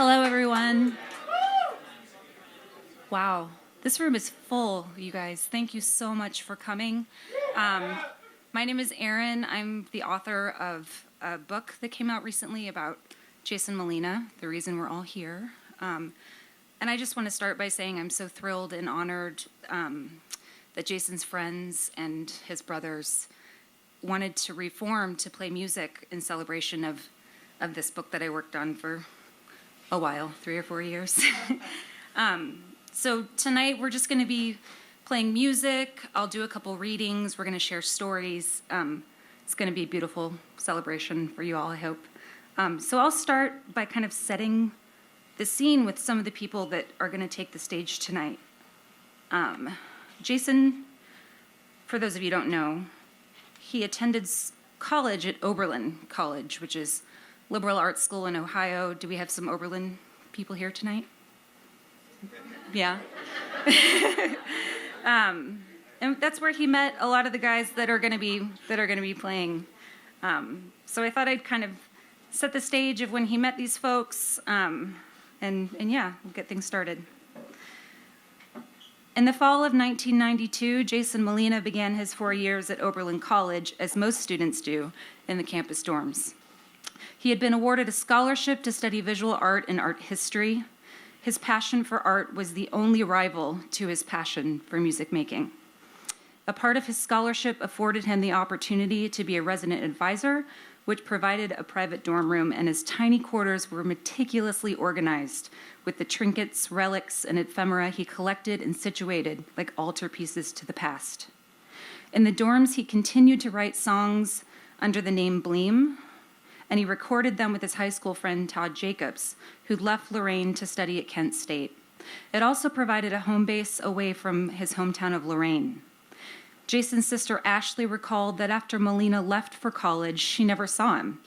Hello, everyone. Wow, this room is full, you guys. Thank you so much for coming. My name is Erin. I'm the author of a book that came out recently about Jason Molina, the reason we're all here. And I just want to start by saying I'm so thrilled and honored that Jason's friends and his brothers wanted to reform to play music in celebration of this book that I worked on for a while, 3 or 4 years. So tonight we're just going to be playing music. I'll do a couple readings. We're going to share stories. It's going to be a beautiful celebration for you all, I hope. So I'll start by kind of setting the scene with some of the people that are going to take the stage tonight. Jason, for those of you who don't know, he attended college at Oberlin College, which is liberal arts school in Ohio. Do we have some Oberlin people here tonight? Yeah. And that's where he met a lot of the guys that are going to be playing. So I thought I'd kind of set the stage of when he met these folks, and yeah, we'll get things started. In the fall of 1992, Jason Molina began his 4 years at Oberlin College, as most students do, in the campus dorms. He had been awarded a scholarship to study visual art and art history. His passion for art was the only rival to his passion for music making. A part of his scholarship afforded him the opportunity to be a resident advisor, which provided a private dorm room, and his tiny quarters were meticulously organized with the trinkets, relics, and ephemera he collected and situated like altarpieces to the past. In the dorms, he continued to write songs under the name Bleem, and he recorded them with his high school friend Todd Jacobs, who left Lorraine to study at Kent State. It also provided a home base away from his hometown of Lorraine. Jason's sister Ashley recalled that after Molina left for college, she never saw him,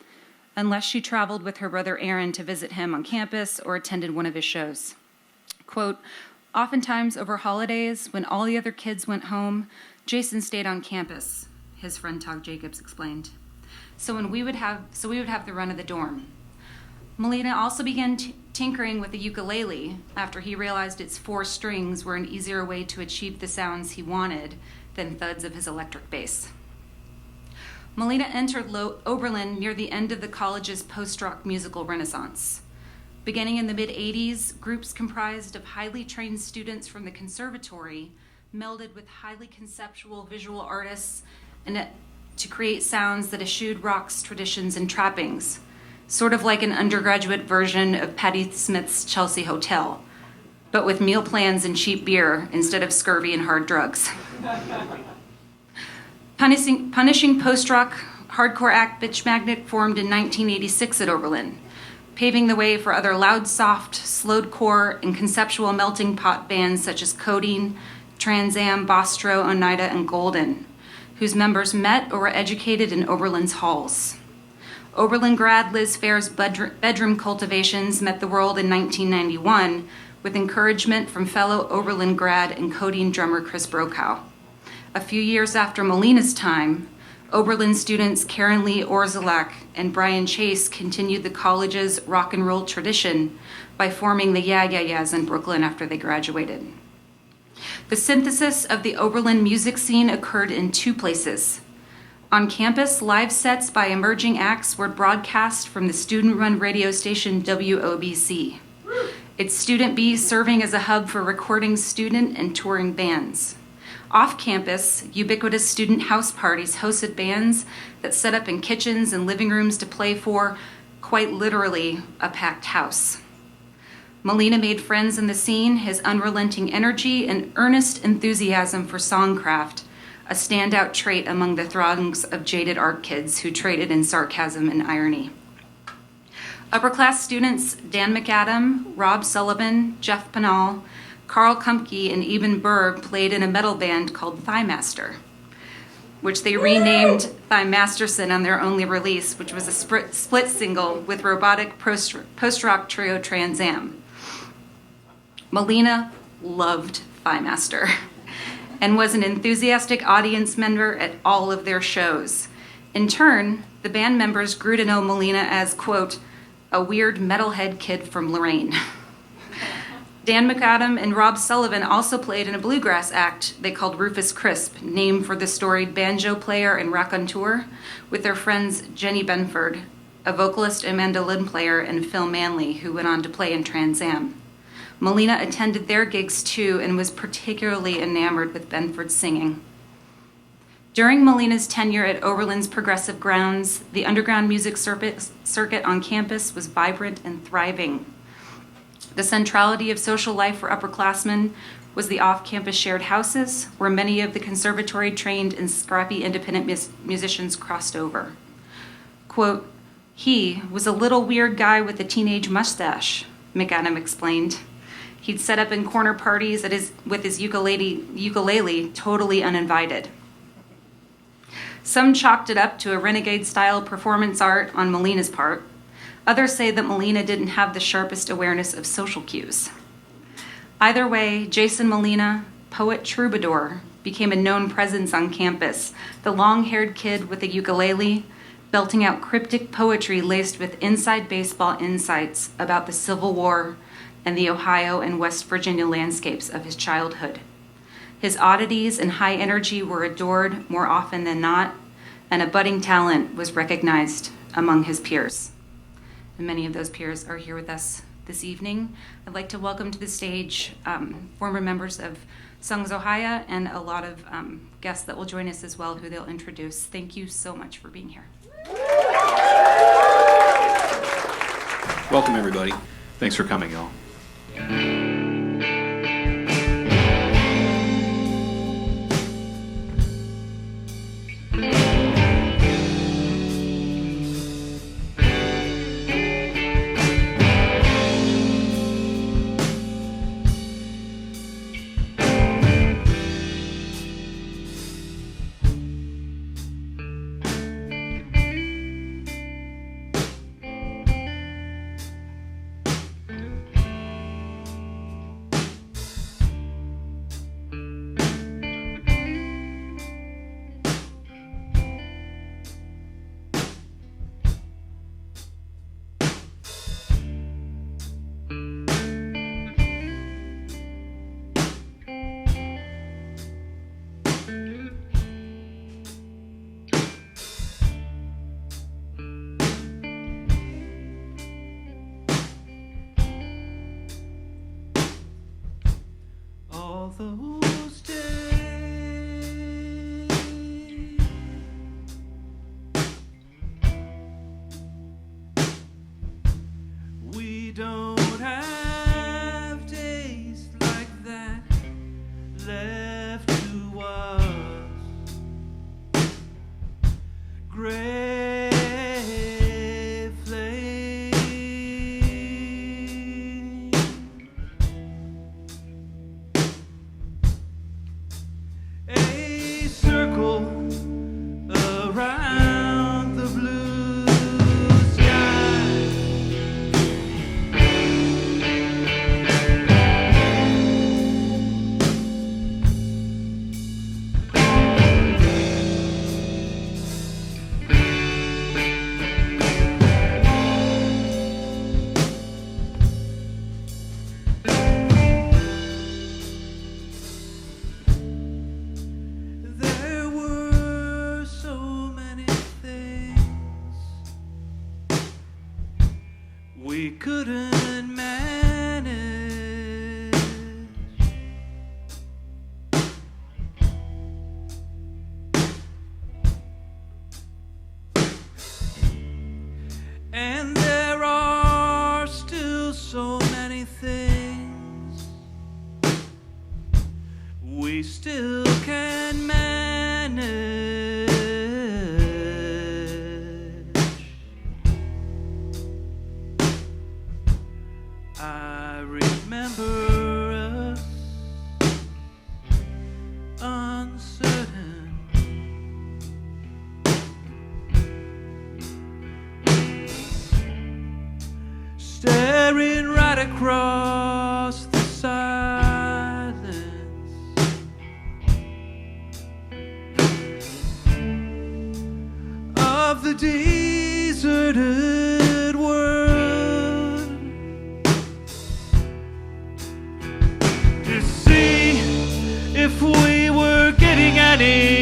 unless she traveled with her brother Aaron to visit him on campus or attended one of his shows. Quote, "Oftentimes over holidays, when all the other kids went home, Jason stayed on campus," his friend Todd Jacobs explained. So we would have the run of the dorm. Molina also began tinkering with the ukulele after he realized its 4 strings were an easier way to achieve the sounds he wanted than thuds of his electric bass. Molina entered Oberlin near the end of the college's post-rock musical renaissance. Beginning in the mid-'80s, groups comprised of highly trained students from the conservatory melded with highly conceptual visual artists and to create sounds that eschewed rock's traditions and trappings, sort of like an undergraduate version of Patti Smith's Chelsea Hotel, but with meal plans and cheap beer instead of scurvy and hard drugs. Punishing post-rock hardcore act Bitch Magnet formed in 1986 at Oberlin, paving the way for other loud, soft, slowed-core, and conceptual melting pot bands such as Codeine, Trans Am, Bostro, Oneida, and Golden, whose members met or were educated in Oberlin's halls. Oberlin grad Liz Fair's bedroom cultivations met the world in 1991 with encouragement from fellow Oberlin grad and Codeine drummer Chris Brokow. A few years after Molina's time, Oberlin students Karen Lee Orzelak and Brian Chase continued the college's rock and roll tradition by forming the Yeah Yeah Yeahs in Brooklyn after they graduated. The synthesis of the Oberlin music scene occurred in 2 places. On campus, live sets by emerging acts were broadcast from the student-run radio station WOBC, its Student B serving as a hub for recording student and touring bands. Off-campus, ubiquitous student house parties hosted bands that set up in kitchens and living rooms to play for, quite literally, a packed house. Molina made friends in the scene, his unrelenting energy and earnest enthusiasm for songcraft, a standout trait among the throngs of jaded art kids who traded in sarcasm and irony. Upper-class students Dan MacAdam, Rob Sullivan, Jeff Panall, Carl Kumpke, and Eben Berg played in a metal band called Thighmaster, which they renamed Thigh Masterson on their only release, which was a split single with robotic post-rock trio Trans Am. Molina loved Thighmaster and was an enthusiastic audience member at all of their shows. In turn, the band members grew to know Molina as, quote, a weird metalhead kid from Lorraine. Dan MacAdam and Rob Sullivan also played in a bluegrass act they called Rufus Crisp, named for the storied banjo player and raconteur, with their friends Jenny Benford, a vocalist and mandolin player, and Phil Manley, who went on to play in Trans Am. Molina attended their gigs too and was particularly enamored with Benford's singing. During Molina's tenure at Oberlin's Progressive Grounds, the underground music circuit on campus was vibrant and thriving. The centrality of social life for upperclassmen was the off-campus shared houses, where many of the conservatory-trained and scrappy independent musicians crossed over. Quote, "He was a little weird guy with a teenage mustache," MacAdam explained. He'd set up in corner parties with his ukulele, totally uninvited. Some chalked it up to a renegade-style performance art on Molina's part. Others say that Molina didn't have the sharpest awareness of social cues. Either way, Jason Molina, poet troubadour, became a known presence on campus, the long-haired kid with a ukulele, belting out cryptic poetry laced with inside baseball insights about the Civil War and the Ohio and West Virginia landscapes of his childhood. His oddities and high energy were adored more often than not, and a budding talent was recognized among his peers. And many of those peers are here with us this evening. I'd like to welcome to the stage former members of Songs Ohia and a lot of guests that will join us as well, who they'll introduce. Thank you so much for being here. Welcome, everybody. Thanks for coming, y'all. Those days we don't have days like that left to us. Gray flame. A circle around the blue sky. There were so many things we couldn't manage, and there are still so many things we still can manage. I remember us uncertain, staring right across the silence of the deserted world. ready.